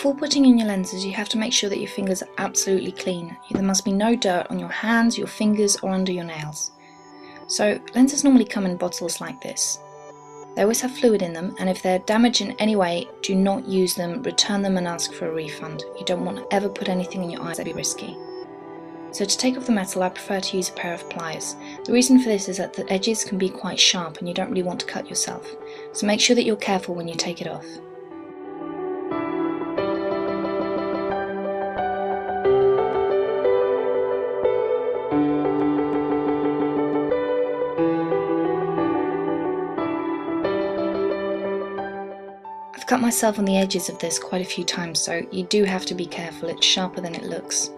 Before putting in your lenses, you have to make sure that your fingers are absolutely clean. There must be no dirt on your hands, your fingers, or under your nails. So lenses normally come in bottles like this. They always have fluid in them, and if they're damaged in any way, do not use them, return them and ask for a refund. You don't want to ever put anything in your eyes that'd be risky. So to take off the metal, I prefer to use a pair of pliers. The reason for this is that the edges can be quite sharp and you don't really want to cut yourself. So make sure that you're careful when you take it off. I've cut myself on the edges of this quite a few times, so you do have to be careful. It's sharper than it looks.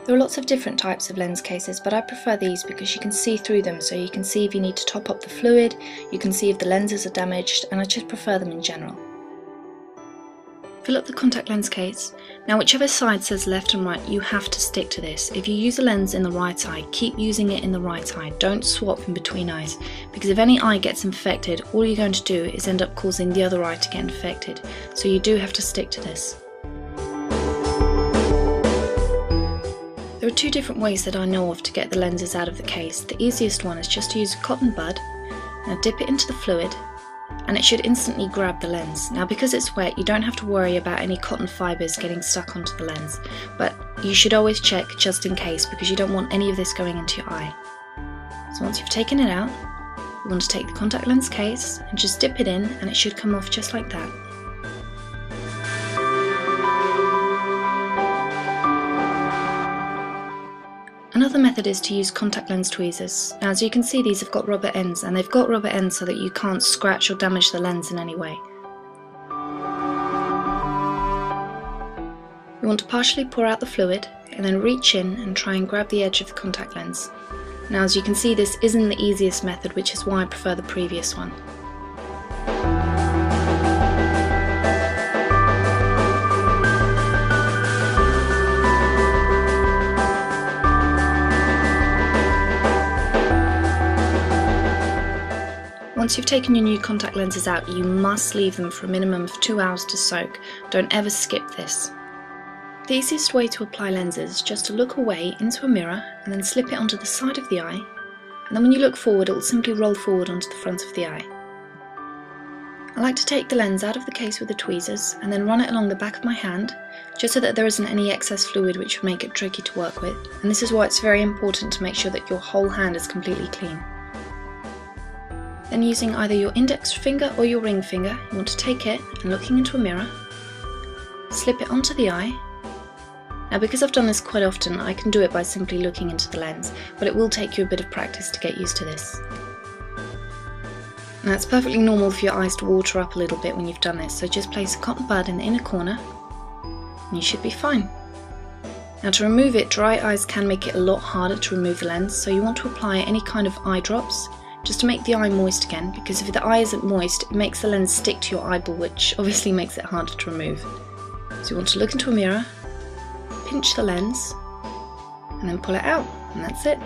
There are lots of different types of lens cases, but I prefer these because you can see through them, so you can see if you need to top up the fluid, you can see if the lenses are damaged, and I just prefer them in general. Fill up the contact lens case. Now whichever side says left and right, you have to stick to this. If you use a lens in the right eye, keep using it in the right eye. Don't swap in between eyes, because if any eye gets infected, all you're going to do is end up causing the other eye to get infected. So you do have to stick to this. There are two different ways that I know of to get the lenses out of the case. The easiest one is just to use a cotton bud. Now dip it into the fluid, and it should instantly grab the lens. Now because it's wet, you don't have to worry about any cotton fibres getting stuck onto the lens, but you should always check just in case, because you don't want any of this going into your eye. So once you've taken it out, you want to take the contact lens case and just dip it in, and it should come off just like that. Another method is to use contact lens tweezers. Now, as you can see, these have got rubber ends, and they've got rubber ends so that you can't scratch or damage the lens in any way. You want to partially pour out the fluid and then reach in and try and grab the edge of the contact lens. Now, as you can see, this isn't the easiest method, which is why I prefer the previous one. Once you've taken your new contact lenses out, you must leave them for a minimum of 2 hours to soak. Don't ever skip this. The easiest way to apply lenses is just to look away into a mirror and then slip it onto the side of the eye, and then when you look forward, it will simply roll forward onto the front of the eye. I like to take the lens out of the case with the tweezers and then run it along the back of my hand, just so that there isn't any excess fluid which would make it tricky to work with, and this is why it's very important to make sure that your whole hand is completely clean. Then using either your index finger or your ring finger, you want to take it and looking into a mirror, slip it onto the eye. Now because I've done this quite often, I can do it by simply looking into the lens, but it will take you a bit of practice to get used to this. Now it's perfectly normal for your eyes to water up a little bit when you've done this, so just place a cotton bud in the inner corner and you should be fine. Now to remove it, dry eyes can make it a lot harder to remove the lens, so you want to apply any kind of eye drops just to make the eye moist again, because if the eye isn't moist, it makes the lens stick to your eyeball, which obviously makes it harder to remove. So you want to look into a mirror, pinch the lens, and then pull it out, and that's it.